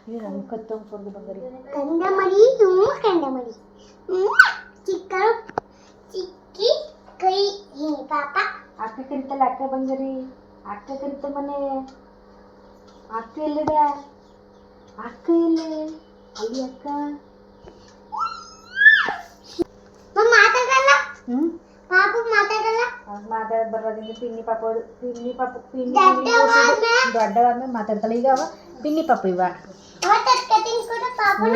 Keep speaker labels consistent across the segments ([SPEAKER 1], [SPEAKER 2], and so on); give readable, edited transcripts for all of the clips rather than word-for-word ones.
[SPEAKER 1] ಏನು ಕತ್ತಂಗೆ ಕೊಡ್ದು ಬಂಗಾರಿ
[SPEAKER 2] ಕಂದಮರಿ ಕಂದಮರಿ ಚಿಕ್ಕರು ಚಿಕ್ಕಿ ಕೈ ಪಾಪ
[SPEAKER 1] ಅಕ್ಕ ಕರಿತಲ್ಲ ಅಕ್ಕ ಬಂಗಾರಿ ಅಕ್ಕ ಕರಿತ ಮನೆ ಅಕ್ಕ ಎಲ್ಲಿದೆ ಅಕ್ಕ ಎಲ್ಲಿ ಅಲ್ಲಿ ಅಕ್ಕ
[SPEAKER 2] ಮಾತಾಡಲ್ಲ ಪಾಪು ಮಾತಾಡಲ್ಲ
[SPEAKER 1] ಮಾತಾಡ ಬರೋದಿಂದ ಪಿನ್ನಿ ಪಾಪ ದೊಡ್ಡವಾದ್ಮೇಲೆ ಮಾತಾಡ್ತಾಳೆ ಈಗ ಅವ ಪಿನ್ನಿ ಪಾಪ ಇವ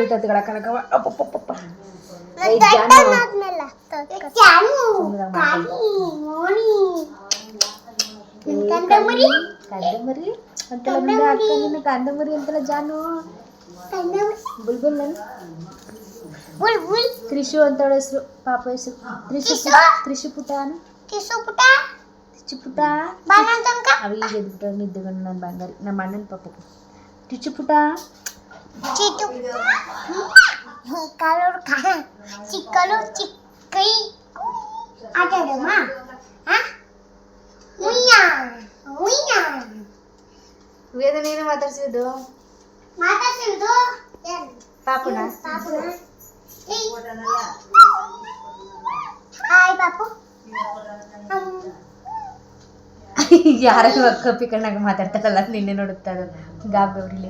[SPEAKER 1] ತತ್ಗಳ ಕನಕವ ಅಪ್ಪಪ್ಪ ಕಂದಮರಿ ಅಂತೆಲ್ಲ ಮುಂದೆ ಅಕ್ಕ ನಿನ್ನ ಕಂದಮರಿ ಅಂತೆಲ್ಲ ಜಾನು ಬುಲ್ಬುಲ್ ನಾನು ತ್ರಿಶು ಅಂತೇಳ ಹೆಸರು ಪಾಪ ಹೆಸರು ತ್ರಿಶು ಪುಟ ಅವ ಈಗ ಎದ್ಬಿಟ್ಟ ನಿದ್ದೆಗಣ್ಣು ನನ್ನ ಬಂಗಾರಿ ನಮ್ಮ ಅಣ್ಣನ ಪಾಪ ಟಿಚು ಪುಟ
[SPEAKER 2] ಚಿಕ್ಕಲು ಚಿಕ್ಕೈ ಆಟಾಡಮ್ಮ
[SPEAKER 1] ವೇದನೇನು ಮಾತಾಡ್ಸಿದ್ದು ಪಾಪುನ
[SPEAKER 2] ಹಾಯ್ ಪಾಪು
[SPEAKER 1] ಯಾರ ಕಪ್ಪಿ ಕಣ್ಣಾಗ ಮಾತಾಡ್ತಾರಲ್ಲ ನಿನ್ನೆ ನೋಡುತ್ತಾ ಗಾಬ್ರಿಲಿ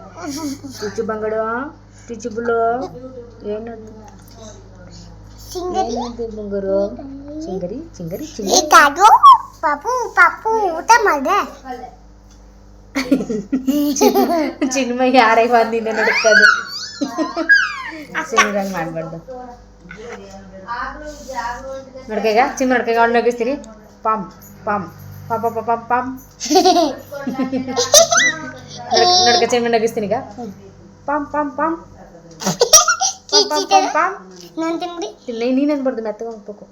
[SPEAKER 1] ಟಿಚು ಬಂಗಡು ಟಿಚು ಬುಲ್ಲು ಏನದು ಬಂಗಾರು ಚಿಂಗರಿ ಚಿಂಗರಿ ಚಿಂಗರಿ
[SPEAKER 2] ಪಾಪು ಪಾಪು ಊಟ ಮಾಡ್ದೆ
[SPEAKER 1] ಚಿನ್ಮಯ ಯಾರೇ ಬಂದು ನಿನ್ನೆ ನೋಡುತ್ತದು ಸಿಂಗಂಗೆ ಮಾಡಬಾರ್ದು ನೋಡ್ಕೈಗ ಚಿನ್ನ ನೋಡ್ಕೈಗ ಅವ್ನು ನಗಿಸ್ತೀನಿ ಪಾಮ್ ಪಾಮ್ ಪಾಪ ಪಾಪ ಪಾಮ್ ನೋಡ್ಕ ಚಿನ್ನ ನಗಿಸ್ತೀನಿ ಈಗ palm palm palm palm palm ಇಲ್ಲ ನೀನು ಅನ್ಬಾರ್ದು ಮೆತ್ತ ಹೋಗ್ಬೇಕು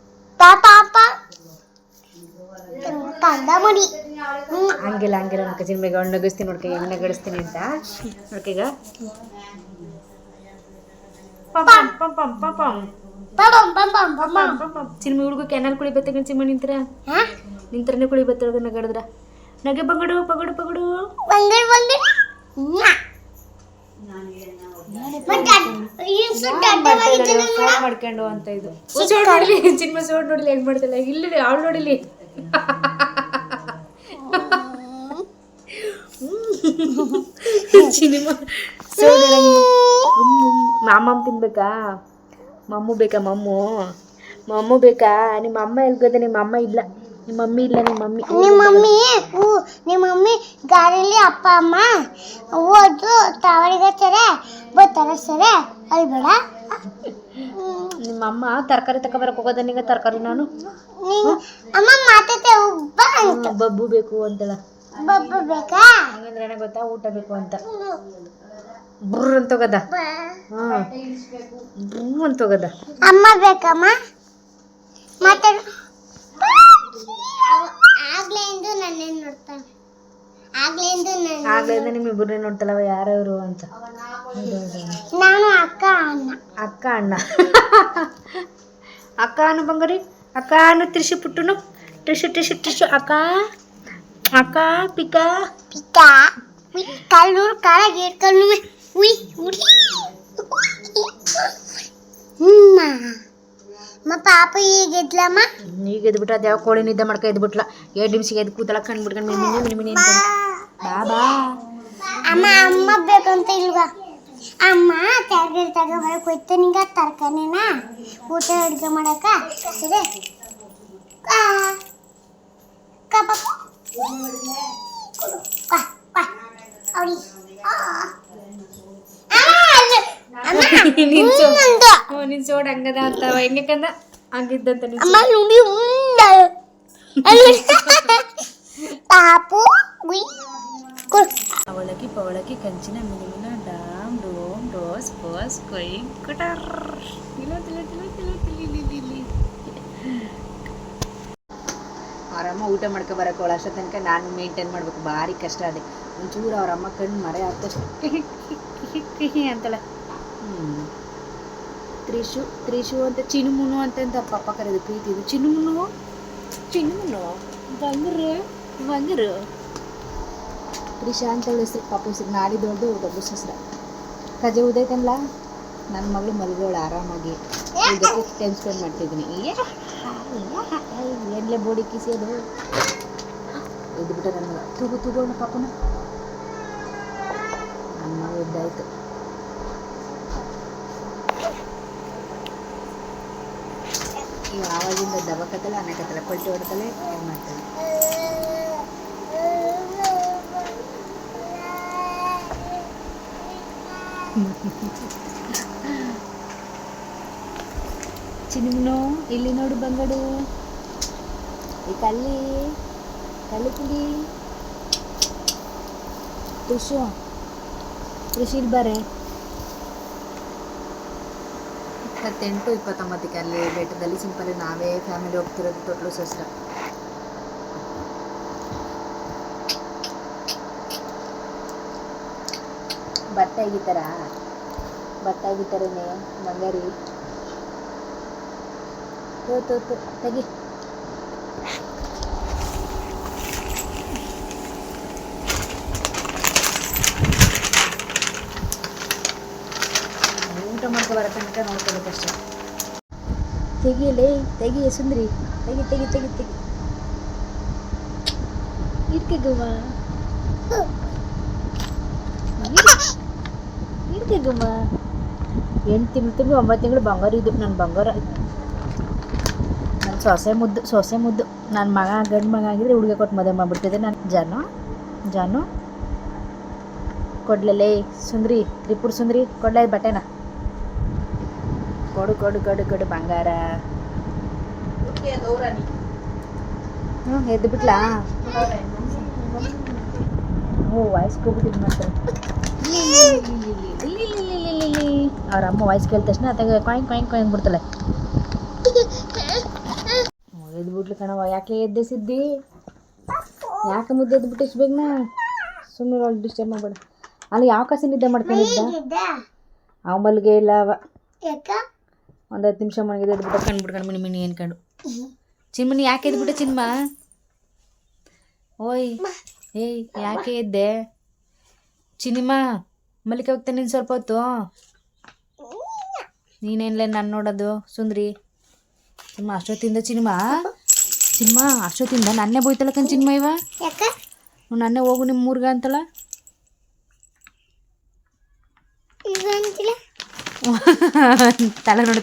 [SPEAKER 1] ಹಂಗಿಲ್ಲ ಹಂಗಿಲ್ಲ ನೋಡ್ಕ ಚಿನ್ಮೆಗೆ ಅವ್ನು ನಗಿಸ್ತೀನಿ ನೋಡ್ಕ ಹೆಂಗೆ ನಗಡಿಸ್ತೀನಿ ಅಂತ ನೋಡ್ಕೀಗ ಚಿನ್ಮ ಹುಡುಗ ಕೆನಲ್ ಕುಳಿಬತ್ತ ಚಿಮ್ಮ ನಿಂತ್ರನೇ ಕುಳಿಬತ್ತ ನಗಡಿದ್ರ ನಗೆ ಪಗಡು ಪಗಡು ಪಗಡು ಮಾಡ್ಕೊಂಡು ಅಂತ ಇದು ನೋಡಿಲಿ ಚಿನ್ಮ ಸೋಡ್ ನೋಡಿಲಿ ಹೆಂಗ್ ಮಾಡ್ತಾಳೆ ಇಲ್ಲಿ ಅವಳು ನೋಡಿಲಿ ಚಿನಿಮ ಸೋಡ್ ಮಾಮಮ್ಮ ತಿನ್ಬೇಕಾ ಮಮ್ಮು ಬೇಕಾ ಮಮ್ಮು ಬೇಕಾ ನಿಮ್ಮ ಅಮ್ಮ ಎಲ್ಗೋದೆ ನಿಮ್ಮ ಅಮ್ಮ ಇಲ್ಲ ನಿಮ್ಮ ಮಮ್ಮಿ ಇಲ್ಲ
[SPEAKER 2] ನಿಮ್ಮ ಮಮ್ಮಿ ಗಾಡಿಯಲ್ಲಿ ಅಪ್ಪ ಅಮ್ಮ ಓದು ತಾವಳಿಗೆ ಸರೆ ಬರ್ತಾರೆ ಸರೆ ಅಲ್ಲಿ ಬೇಡ
[SPEAKER 1] ನಿಮ್ಮ ಅಮ್ಮ ತರಕಾರಿ ತಗೊಬರಕ್ಕೆ ಹೋಗೋದ ನಿಂಗೆ ತರಕಾರಿ ನಾನು
[SPEAKER 2] ಅಮ್ಮ ಮಾತಾಡ್ತೆ
[SPEAKER 1] ಬಬ್ಬು ಬೇಕು ಅಂತಳ
[SPEAKER 2] ಬಬ್ಬು ಬೇಕಾ
[SPEAKER 1] ಹಂಗಂದ್ರೆ ಗೊತ್ತಾ ಊಟ ಬೇಕು ಅಂತ ಬ್ರು ಅಂತ ಹೋಗದ ಬ್ರು ಅಂತ ಹೋಗದ
[SPEAKER 2] ಅಮ್ಮ ಬೇಕಮ್ಮ ಮಾತಾಡು ಆಗ್ಲೇಂದು ನನ್ನೇನು ನೋಡ್ತಾನೆ
[SPEAKER 1] ಆಗ್ಲಿಂದ ನಿಮ್ಮಿಬ್ಬರನ್ನೇ ನೋಡ್ತಲ್ಲವ ಯಾರವರು ಅಂತ
[SPEAKER 2] ನಾನು ಅಕ್ಕ
[SPEAKER 1] ಅಣ್ಣ ಅಕ್ಕ ಅನ್ನು ಬಂಗಾರಿ ಅಕ್ಕ ಅನ್ನು ತ್ರಿಶು ಪುಟ್ಟನು ಟಿಶು ಅಕ್ಕ ಪಿಕಾ
[SPEAKER 2] ಕಲ್ಲೂರು ಕಾಲ ಗೇಟ್ ಕಲ್ಲು ಉಯ್ ಉಡಿ ಪಾಪ ಈಗ ಎದ್ಲಮ್ಮ
[SPEAKER 1] ಈಗ ಎದ್ಬಿಟ್ಟ ಅದು ಯಾವ ಕೋಳಿ ನಿದ್ದೆ ಮಾಡ್ಕೊ ಎದ್ಬಿಟ್ಲ 2 ನಿಮಿಷಕ್ಕೆ ಎದ್ದು ಕೂತಳ ಕಣ್ ಬಿಡ್ಕೊಂಡು ಮಿನಿ ಅಂತ ಬಾಬಾ
[SPEAKER 2] ಅಮ್ಮ ಬೇಕಂತ ಇಲ್ವಾ ಅಮ್ಮ ತರಕಾರಿ ತಗೊಬರಕ್ಕೆ ಹೋಯ್ತು ನಿಂಗೆ ತರಕಾರಿನ ಊಟ ಅಡುಗೆ ಮಾಡಕ್ಕ ಸರಿ
[SPEAKER 1] ನಿನ್ ಸೋಡ್ ಹಂಗದ ಅಂತ ಹೆಂಗಂದ ಹಂಗಿದ್ದಂತ
[SPEAKER 2] ಪಾಪು
[SPEAKER 1] ಅವಳಕಿ ಪವಳಕಿ ಕಂಚಿನ ಮಿನಿಮಿನ ಡಾಮ್ ಡೋಮ್ ಡೋಸ್ ಪೋಸ್ ಕೊಯ್ ಕಟರ್ ಅವರಮ್ಮ ಊಟ ಮಾಡ್ಕೊ ಬರಕ್ಕೆ ಅವಳ ಅಷ್ಟ ತನಕ ನಾನು ಮೇಂಟೈನ್ ಮಾಡ್ಬೇಕು ಭಾರಿ ಕಷ್ಟ ಅದೇ ಒಂಚೂರು ಅವರಮ್ಮ ಕಣ್ಣು ಮರೆ ಆಗ್ತಷ್ಟು ಕಿಹಿ ಅಂತಲ್ಲ ತ್ರಿಶು ಅಂತ ಚಿನುಮುನು ಅಂತ ಪಪ್ಪ ಕರೆದು ಪ್ರೀತಿ ಇದು ಚಿನುಮುನು ಬಂಗರು ತ್ರಿಷಾ ಅಂತ ಹೆಸರು ಪಾಪ ಹೆಸರು ನಾಡಿದೊಳದು ದೊಡ್ಡ ಹೆಸರು ಕಜೆ ಉದೈತಲ್ಲ ನನ್ನ ಮಗಳು ಮಲಗೋಳು ಆರಾಮಾಗಿ ಇದಕ್ಕೆ ಟೈಮ್ ಸ್ಪೆಂಡ್ ಮಾಡ್ತಿದ್ದೀನಿ ಎಲ್ಲೇ ಬೋಡಿ ಕಿಸಿಯೋದು ಇದು ಬಿಟ್ಟರೆ ನನ್ನ ಮಗ ತೂಗೋಣ ಪಾಪನ ನನ್ನ ಮಗ ಎದ್ದಾಯ್ತು. ಈಗ ಆವಾಗಿಂದ ದಬಕತ್ತಲ್ಲ ಅನ್ನಕತ್ತಲ್ಲ ಕೊಲ್ಟಿ ಹೊಡ್ತಲೆ ಏನು ಮಾಡ್ತಾಳೆ. ಚಿನ್ಮನು ಇಲ್ಲಿ ನೋಡು ಬಂಗಡು ಈ ಕಲ್ಲಿ ಕುಡಿ ಕೃಷಿ ಇಲ್ಲಿ ಬಾರೆ 28-29ಕ್ಕೆ ಅಲ್ಲಿ ಬೆಟ್ಟದಲ್ಲಿ ಸಿಂಪಲ್ ನಾವೇ ಫ್ಯಾಮಿಲಿ ಹೋಗ್ತಿರೋದು ತೊಟ್ಲು ಸಸ್ರ. ಭತ್ತ ಆಗಿತ್ತಾರೇನೆ ಬಂಗಾರಿ ತೋ ತೆಗಿ. ಊಟ ಮಾಡ್ಕೊ ಬರೋ ತನಕ ನೋಡ್ಕೋಬೇಕಷ್ಟೆ. ತೆಗಿ ಸುಂದ್ರಿ ತೆಗಿ ಇಡ್ಕೆಗುಮ್ಮ ಎಂಟು ತಿಂಗಳು 9 ತಿಂಗಳು ಬಂಗಾರ ಇದು ನನ್ನ ಬಂಗಾರ. ನನ್ನ ಸೊಸೆ ಮುದ್ದು ನನ್ನ ಮಗ ಗಂಡು ಮಗ ಆಗಿದ್ರೆ ಹುಡುಗ ಕೊಟ್ಟು ಮದುವೆ ಮಾಡಿಬಿಡ್ತಿದ್ದೆ ನಾನು. ಜಾನು ಕೊಡ್ಲೇ ಸುಂದ್ರಿ ತ್ರಿಪುರ ಸುಂದ್ರಿ ಕೊಡ್ಲ ಬಟ್ಟೆನ ಕೊಡು ಬಂಗಾರ. ಎದ್ದು ಬಿಟ್ಲಾ? ವಾಯ್ಸ್ ಹೋಗ್ಬಿಟ್ಟಿದ್ದು ಮಾತ್ರ. ಅವ್ರ ಅಮ್ಮ ವಾಯ್ಸ್ ಕೇಳಿದ ತಕ್ಷಣ ಅತ್ತಾಗ ಕಾಯಿಂಗ್ ಬಿಡ್ತಾಳೆ. ಎದ್ಬಿಟ್ಲು ಕಣವ. ಯಾಕೆ ಎದ್ದೆ ಸಿದ್ದಿ? ಯಾಕೆ ಮುದ್ದೆ ಎದ್ಬಿಟ್ಟು ಇಷ್ಟು ಬೇಗನ? ಸುಮ್ಮನೆ ಒಳ್ಳೆ ಡಿಸ್ಟರ್ಬ್ ಮಾಡಬೇಡ. ಅಲ್ಲಿ ಯಾವ ಕಸಿ ನಿದ್ದೆ ಮಾಡ್ಕೊಂಡಿದ್ದ? ಅವ ಮಲ್ಗೆ ಇಲ್ಲ ಅವ. ಒಂದು 10 ನಿಮಿಷ ಮನೆಗೆ ಎದ್ಬಿಟ್ಟು ಕಂಡ್ಬಿಡ್ಕೊಂಡು ಮಿಣಿ ಅನ್ಕೊಂಡು. ಚಿನ್ಮನಿ ಯಾಕೆ ಎದ್ಬಿಟ್ಟೆ ಚಿನ್ಮ? ಓಯ್ ಯಾಕೆ ಎದ್ದೆ? ಚಿನಿಮ ಮಲ್ಲಿಕೆ ಹೋಗ್ತೇನೆ ನೀನು ಸ್ವಲ್ಪ ಹೊತ್ತು. ನೀನೇನ್ಲೇ ನಾನು ನೋಡೋದು ಸುಂದ್ರಿ. ಚಿನ್ಮ ಅಷ್ಟೊತ್ತಿಂದ ಚಿನ್ಮ ಅಷ್ಟೊತ್ತಿಂದ ನನ್ನೇ ಬೋಯ್ತಲ್ಲ ಕಣ್ ಚಿನ್ಮ ಇವ. ನನ್ನೇ ಹೋಗು ನಿಮ್ಮ ಊರ್ಗ ಅಂತಲ್ಲ.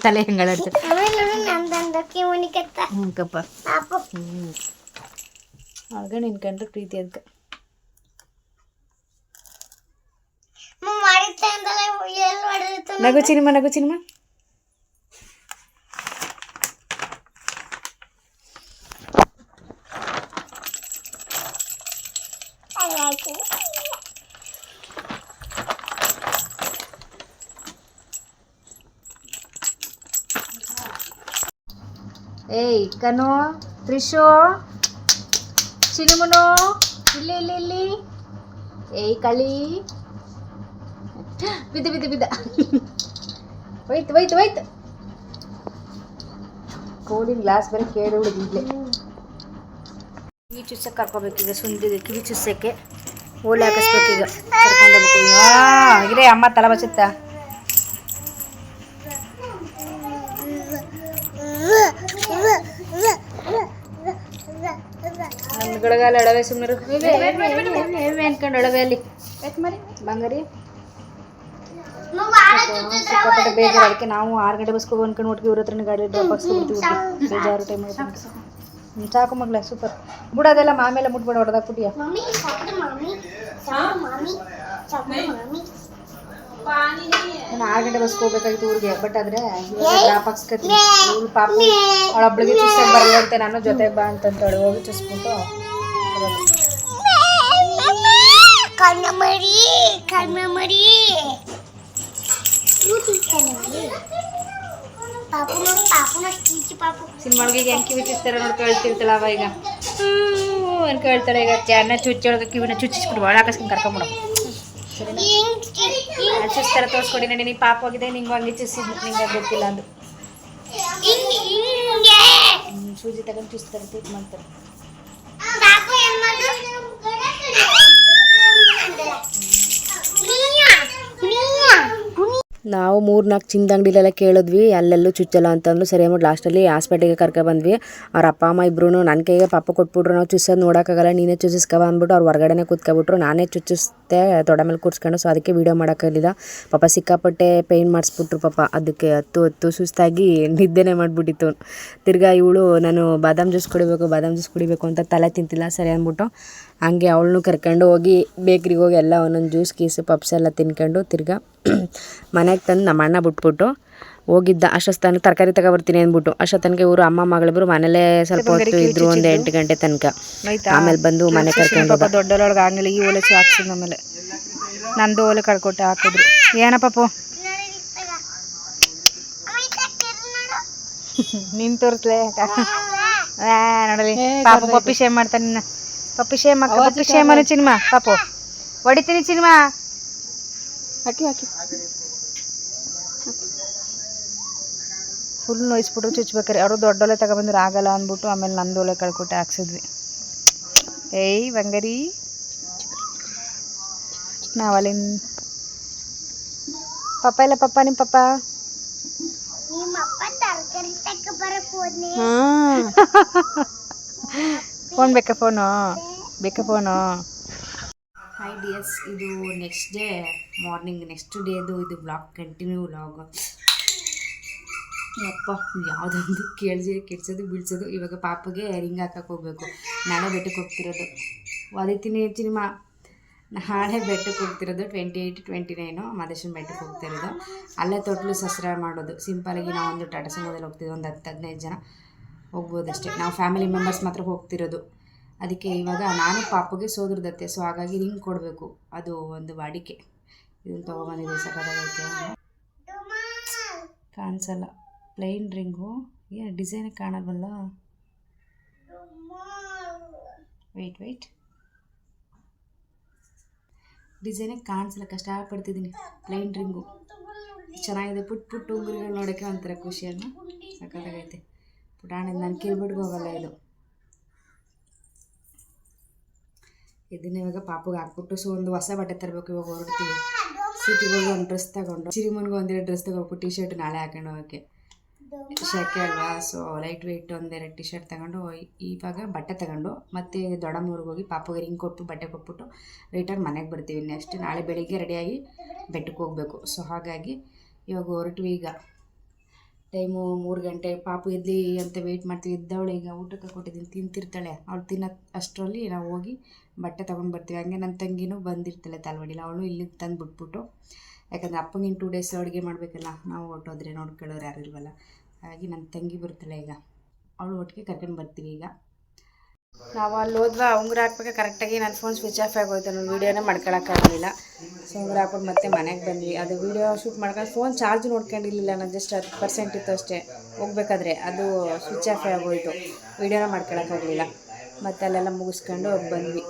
[SPEAKER 1] ತಲೆ ಹೆಂಗಾಡ್ತಾರೆ. ಹ್ಞೂ ಕಪ್ಪ ಆಗ ನಿನ್ ಕಂಡ್ರೆ ಪ್ರೀತಿ ಅದಕ್ಕೆ. ನಗು ಚಿನಿಮ ಏಯ್ ಕನು ತ್ರಿಶು ಚಿನಿಮನು ಇಲ್ಲಿ ಏಯ್ ಕಳಿ ಬಿದ್ದ ಹೋಯ್ತು ಕೋಲಿನ ಗ್ಲಾಸ್ ಬರೀ ಕೇಳಿ ಉಳಿದಿದ್ಲೆ. ಕಿವಿ ಚುಚ್ಚಕ್ಕೆ ಕರ್ಕೋಬೇಕೀಗ ಸುಂದಿದೆ. ಕಿವಿ ಚುಚ್ಚಕ್ಕೆ ಓಲೆ ಹಾಕಿಸ್ಬೇಕೀಗ ಕರ್ಕೊಂಡೋಗ್ಬೇಕು. ಇರೇ ಅಮ್ಮ ತಲೆ ಬಚ್ಚುತ್ತಾ. ನಮ್ಮ ಗಳಗಾಲ ಅಳವೆ ಸುಮ್ಮನೆ ಅನ್ಕೊಂಡು ಅಳವೆ ಅಲ್ಲಿ ಬಂಗಾರಿ ಸಿಕ್ಕಾಪಟ್ಟೆ ಬೇಜಾರು. ಅದಕ್ಕೆ ನಾವು 6 ಗಂಟೆ ಬಸ್ಕೊ ಅನ್ಕೊಂಡು ಒಟ್ಟಿಗೆ ಇವ್ರ ಹತ್ರನೇ ಗಾಡಿ ಡ್ರಾಪ್ ಹಾಕ್ಸ್ಕೊಬಿಡ್ತೀವಿ. ಬೇಜಾರು ಟೈಮ್ ಸಾಕು ಮಗ್ಲ ಸೂಪರ್ ಬಿಡೋದೆಲ್ಲ ಮಾಮೇಲೆ ಮುಟ್ಬೇಡ ಹೊಡೆದಾಗ ಪುಟಿಯ. ನಾನು 6 ಗಂಟೆ ಬಸ್ಗೆ ಹೋಗ್ಬೇಕಾಗಿತ್ತು ಊರಿಗೆ. ಬಟ್ ಆದರೆ ಡ್ರಾಪ್ ಹಾಕ್ಸ್ಕೊತೀನಿ. ಇವ್ಳು ಪಾಪು ಅವಳೊಬ್ಳಿಗೆ ಚುಸ್ಸಕ್ಕೆ ಬರಲ್ಲ ಅಂತ ನಾನು ಜೊತೆಗೆ ಬಾ ಅಂತಂತೇಳಿ ಹೋಗಿ ಚುಸ್ಬಿಟ್ಟು ಸಿನಿಮಾಗೆ ಹೆಂಗೆ ಕಿವಿ ಚುಚ್ತಾರೆ ನೋಡಿ ಕೇಳ್ತಿರ್ತಾಳ ಅವ. ಈಗ ಅನ್ಕ ಹೇಳ್ತಾಳೆ ಈಗ ಚಾರ್ನ ಚುಚ್ಚೊಳಗೆ ಕಿವಿನ ಚುಚ್ಚಿಸ್ಬಿಟ್ಟು ಒಳ ಹಾಕಿಸ್ಕೊಂಡು ಕರ್ಕೊಂಬಿಡು. ಚುಸ್ತಾರ ತೋರಿಸ್ಕೊಡಿ ನಡಿ. ನೀ ಪಾಪ ಹೋಗಿದೆ ನಿಂಗೆ ಹಂಗೆ ಚುಸ್ಸಿದ್ದು ನಿಂಗೆ ಗೊತ್ತಿಲ್ಲ ಅದು. ಸೂಜಿ ತಗೊಂಡು ಚುಸ್ತಾರೆ ಟ್ರೀಟ್ ಮಾಡ್ತಾರೆ. ನಾವು 3-4 ಚಿನ್ನದ ಅಂಗಡಿಲೆಲ್ಲ ಕೇಳಿದ್ವಿ, ಅಲ್ಲೆಲ್ಲೂ ಚುಚ್ಚಲ್ಲ ಅಂತಂದ್ರು. ಸರಿ ಅಂದ್ಬಿಟ್ಟು ಲಾಸ್ಟಲ್ಲಿ ಹಾಸ್ಪಿಟ್ಲಿಗೆ ಕರ್ಕೊಬಂದ್ವಿ. ಅವ್ರ ಅಪ್ಪ ಅಮ್ಮ ಇಬ್ಬರು ನನ್ನ ಕೈಗೆ ಪಾಪ ಕೊಟ್ಬಿಟ್ರು. ನಾವು ಚುಚ್ಚೋದು ನೋಡೋಕ್ಕಾಗಲ್ಲ, ನೀನೇ ಚುಚ್ಚಿಸ್ಕವ ಅಂದ್ಬಿಟ್ಟು ಅವ್ರು ಹೊರಗಡೆನೇ ಕೂತ್ಕೊಬಿಟ್ರು. ನಾನೇ ಚುಚ್ಚಿಸ್ದೆ ತೊಡೆ ಮೇಲೆ ಕೂರಿಸ್ಕೊಂಡು. ಸೊ ಅದಕ್ಕೆ ವೀಡಿಯೋ ಮಾಡೋಕ್ಕಾಗಲಿಲ್ಲ. ಪಾಪ ಸಿಕ್ಕಾಪಟ್ಟೆ ಪೇಯ್ನ್ ಮಾಡಿಸ್ಬಿಟ್ರು ಪಾಪ. ಅದಕ್ಕೆ ಹತ್ತು ಸುಸ್ತಾಗಿ ನಿದ್ದೆನೇ ಮಾಡಿಬಿಟ್ಟಿತ್ತು. ತಿರ್ಗಾ ಇವಳು ನಾನು ಬಾದಾಮ್ ಜ್ಯೂಸ್ ಕುಡಿಬೇಕು ಅಂತ ತಲೆ ತಿಂತಿಲ್ಲ. ಸರಿ ಅಂದ್ಬಿಟ್ಟು ಹಂಗೆ ಅವಳನ್ನೂ ಕರ್ಕೊಂಡು ಹೋಗಿ ಬೇಕ್ರಿಗೆ ಹೋಗಿ ಎಲ್ಲ ಒಂದೊಂದು ಜ್ಯೂಸ್ ಗೀಸು ಪಪ್ಸ್ ಎಲ್ಲ ತಿನ್ಕೊಂಡು ತಿರ್ಗಾ ಮನೆಗೆ ತಂದು ನಮ್ಮ ಅಣ್ಣ ಬಿಟ್ಬಿಟ್ಟು ಹೋಗಿದ್ದ. ಅಷ್ಟೊತ್ತನಕ ತರಕಾರಿ ತಗೊಬರ್ತೀನಿ ಅಂದ್ಬಿಟ್ಟು ಅಷ್ಟೊತ್ತನಕ ಇವರು ಅಮ್ಮ ಮಗಳಿಬ್ರು ಮನೇಲೇ ಸ್ವಲ್ಪ ಹೊತ್ತು ಇದ್ರು, ಒಂದು 8 ಗಂಟೆ ತನಕ. ಆಮೇಲೆ ಬಂದು ಮನೆ ಕರ್ಕೊಂಡು ಹೋದ.
[SPEAKER 3] ದೊಡ್ಡೊಳಗೆ ಆಗಲಿಲ್ಲ, ಈ ಓಲೆ ಹಾಕ್ಸಿದ್ ಆಮೇಲೆ ನಂದು ಓಲೆ ಕಳ್ಕೊಟ್ಟೆ ಹಾಕಿದ್ರು. ಏನಪ್ಪು ನೀನು ತೋರಿಸ್ಲೇ ನೋಡಲಿ ಪಾಪು ಪಪ್ಪಿ ಶೇಮ್ ಮಾಡ್ತಾನೆ. ನಿನ್ನ ಪಪ್ಪಿ ಶೇಮ್ ಅನ್ನು ಚಿನ್ಮಾ ಪಾಪು ಹೊಡಿತೀನಿ ಚಿನ್ಮಾ.
[SPEAKER 1] ಹಾಕಿ
[SPEAKER 3] ಫುಲ್ ನೋಯಿಸ್ಬಿಟ್ರು ಚುಚ್ಬೇಕಾರೆ. ಅವರು ದೊಡ್ಡೊಲೆ ತಗೊಬಂದ್ರೆ ಆಗಲ್ಲ ಅಂದ್ಬಿಟ್ಟು ಆಮೇಲೆ ನಂದು ಒಲೆ ಕಳ್ಕೊಟ್ಟೆ ಹಾಕ್ಸಿದ್ವಿ. ಏಯ್ ಬಂಗಾರಿ ನಾವಲ್ಲಿಂದ ಪಪ್ಪ ಇಲ್ಲ ಪಪ್ಪ ನಿಮ್ಮ ಪಪ್ಪ ಫೋನ್ ಬೇಕಾ ಫೋನು
[SPEAKER 1] ಹಾಯ್ ಡಿಯರ್ಸ್, ಇದು ನೆಕ್ಸ್ಟ್ ಡೇ ಮಾರ್ನಿಂಗ್, ನೆಕ್ಸ್ಟ್ ಡೇದು ಇದು ಬ್ಲಾಗ್, ಕಂಟಿನ್ಯೂ ವ್ಲಾಗ್. ಅಪ್ಪ ಯಾವುದೊಂದು ಕೆಡ್ಸೋದು ಬೀಳ್ಸೋದು. ಇವಾಗ ಪಾಪಗೆ ರಿಂಗ್ ಹಾಕಕ್ಕೆ ಹೋಗ್ಬೇಕು. ನಾಳೆ ಬೆಟ್ಟಕ್ಕೆ ಹೋಗ್ತಿರೋದು. ಒದಿತೀನಿ ಚಿನಿಮಾ. ನಾಳೆ ಬೆಟ್ಟಕ್ಕೆ ಹೋಗ್ತಿರೋದು 28, 29 ಮಾದೇಶ್ವರ ಬೆಟ್ಟಕ್ಕೆ ಹೋಗ್ತಿರೋದು. ಅಲ್ಲೇ ತೊಟ್ಲು ಸಸ್ರ ಮಾಡೋದು. ಸಿಂಪಲಾಗಿ ನಾವೊಂದು ಟಾಟಾ ಸುಮೋದಲ್ಲಿ ಹೋಗ್ತಿದ್ವಿ, ಒಂದು 10-15 ಜನ ಹೋಗ್ಬೋದಷ್ಟೇ. ನಾವು ಫ್ಯಾಮಿಲಿ ಮೆಂಬರ್ಸ್ ಮಾತ್ರ ಹೋಗ್ತಿರೋದು. ಅದಕ್ಕೆ ಇವಾಗ ನಾನು ಪಾಪಗೆ ಸೋದರದತ್ತೆ, ಸೊ ಹಾಗಾಗಿ ರಿಂಗ್ ಕೊಡಬೇಕು. ಅದು ಒಂದು ವಾಡಿಕೆ. ಇದನ್ನು ತೊಗೊಬಂದಿದ್ದೆ, ಸಕ್ಕತ್ತಾಗೈತೆ. ಕಾಣಿಸಲ್ಲ, ಪ್ಲೈನ್ ರಿಂಗು. ಏನು ಡಿಸೈನ್ ಕಾಣಲ್ವಲ್ಲ. ವೆಯ್ಟ್ ಡಿಸೈನಿಗೆ ಕಾಣಿಸಲ್ಲ, ಕಷ್ಟಪಡ್ತಿದ್ದೀನಿ. ಪ್ಲೈನ್ ರಿಂಗು ಚೆನ್ನಾಗಿದೆ. ಪುಟ್ಟ ಉಂಗುರಗಳು ನೋಡೋಕ್ಕೆ ಒಂಥರ ಖುಷಿಯನ್ನು. ಸಕ್ಕತ್ತಾಗೈತೆ. ಪುಟಾಣಿದ ನಾನು ಕಿರ್ಬಿಟ್ಗೆ ಹೋಗಲ್ಲ ಇದು. ಇದನ್ನ ಇವಾಗ ಪಾಪಗೆ ಹಾಕ್ಬಿಟ್ಟು ಸೊ ಒಂದು ಹೊಸ ಬಟ್ಟೆ ತರಬೇಕು. ಇವಾಗ ಹೊರಡ್ತೀವಿ. ಸಿಟಿಗೆ ಹೋಗಿ ಒಂದು ಡ್ರೆಸ್ ತಗೊಂಡು, ಚಿರಿಮನ್ಗೆ ಒಂದೆರಡು ಡ್ರೆಸ್ ತಗೋಬೇಕು. ಟಿ ಶರ್ಟ್ ನಾಳೆ ಹಾಕೊಂಡು ಹೋಗೋಕ್ಕೆ ಶೆಕೆ ಅಲ್ವಾ. ಸೊ ಲೈಟ್ ವೆಯ್ಟ್ ಒಂದೆರಡು ಟಿ ಶರ್ಟ್ ತಗೊಂಡು ಇವಾಗ ಬಟ್ಟೆ ತಗೊಂಡು ಮತ್ತೆ ದೊಡ್ಡಮ್ಮೂರಿಗೆ ಹೋಗಿ ಪಾಪಗೆ ರಿಂಗ್ ಕೊಟ್ಟು ಬಟ್ಟೆ ಕೊಟ್ಬಿಟ್ಟು ರಿಟರ್ನ್ ಮನೆಗೆ ಬರ್ತೀವಿ. ನೆಕ್ಸ್ಟ್ ನಾಳೆ ಬೆಳಿಗ್ಗೆ ರೆಡಿಯಾಗಿ ಬೆಟ್ಟಕ್ಕೆ ಹೋಗಬೇಕು. ಸೊ ಹಾಗಾಗಿ ಇವಾಗ ಹೊರಟ್ವಿ. ಈಗ ಟೈಮು 3 ಗಂಟೆ. ಪಾಪು ಎದ್ಲಿ ಅಂತ ವೆಯ್ಟ್ ಮಾಡ್ತೀವಿ. ಇದ್ದವಳು ಈಗ ಊಟಕ್ಕೆ ಕೊಟ್ಟಿದ್ದೀನಿ, ತಿಂತಿರ್ತಾಳೆ. ಅವಳು ತಿನ್ನೋ ಅಷ್ಟರಲ್ಲಿ ನಾವು ಹೋಗಿ ಬಟ್ಟೆ ತೊಗೊಂಡು ಬರ್ತೀವಿ. ಹಂಗೆ ನನ್ನ ತಂಗಿನೂ ಬಂದಿರ್ತಾಳೆ ತಾಲ್ವಾಡಿಲ್ಲ. ಅವಳು ಇಲ್ಲಿಗೆ ತಂದು ಬಿಟ್ಬಿಟ್ಟು, ಯಾಕಂದರೆ ಅಪ್ಪಂಗಿನ 2 ಡೇಸ್ ಅಡುಗೆ ಮಾಡಬೇಕಲ್ಲ. ನಾವು ಹೊರಟೋದ್ರೆ ನೋಡ್ಕೊಳ್ಳೋರು ಯಾರು ಇಲ್ವಲ್ಲ. ಹಾಗಾಗಿ ನನ್ನ ತಂಗಿ ಬರ್ತಾಳೆ. ಈಗ ಅವಳು ಒಟ್ಟಿಗೆ ಕರ್ಕೊಂಡು ಬರ್ತೀವಿ. ಈಗ ನಾವು ಅಲ್ಲಿ ಹೋದ್ವಾ, ಉಂಗುರ ಹಾಕ್ಬೇಕು. ಕರೆಕ್ಟಾಗಿ ನನ್ನ ಫೋನ್ ಸ್ವಿಚ್ ಆಫ್ ಆಗೋಯ್ತು. ನಾನು ವೀಡಿಯೋನೇ ಮಾಡ್ಕೊಳಕ್ಕಾಗಲಿಲ್ಲ. ಸೊ ಉಂಗುರ ಹಾಕ್ಬಿಟ್ಟು ಮತ್ತೆ ಮನೆಗೆ ಬಂದ್ವಿ. ಅದು ವೀಡಿಯೋ ಶೂಟ್ ಮಾಡ್ಕೊಂಡು ಫೋನ್ ಚಾರ್ಜ್ ನೋಡ್ಕೊಂಡಿರಲಿಲ್ಲ ನಾನು. ಜಸ್ಟ್ 10% ಇತ್ತು ಅಷ್ಟೇ ಹೋಗ್ಬೇಕಾದ್ರೆ. ಅದು ಸ್ವಿಚ್ ಆಫ್ ಆಗೋಯ್ತು. ವೀಡಿಯೋನೇ ಮಾಡ್ಕೊಳಕ್ಕಾಗಲಿಲ್ಲ. ಮತ್ತು ಅಲ್ಲೆಲ್ಲ ಮುಗಿಸ್ಕೊಂಡು ಬಂದ್ವಿ.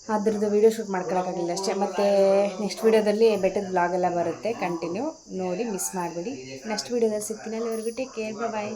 [SPEAKER 1] ಅದ್ರದ್ದು ವೀಡಿಯೋ ಶೂಟ್ ಮಾಡ್ಕೊಳಕ್ಕಾಗಲಿಲ್ಲ ಅಷ್ಟೇ. ಮತ್ತು ನೆಕ್ಸ್ಟ್ ವೀಡಿಯೋದಲ್ಲಿ ಬೆಟ್ಟದ ಬ್ಲಾಗೆಲ್ಲ ಬರುತ್ತೆ. ಕಂಟಿನ್ಯೂ ನೋಡಿ, ಮಿಸ್ ಮಾಡಬೇಡಿ. ನೆಕ್ಸ್ಟ್ ವೀಡಿಯೋದಲ್ಲಿ ಸಿಗ್ತೀನಿ. ಅಲ್ಲಿವರೆಗೂ ಟೇಕ್ ಕೇರ್, ಬಾಯ್.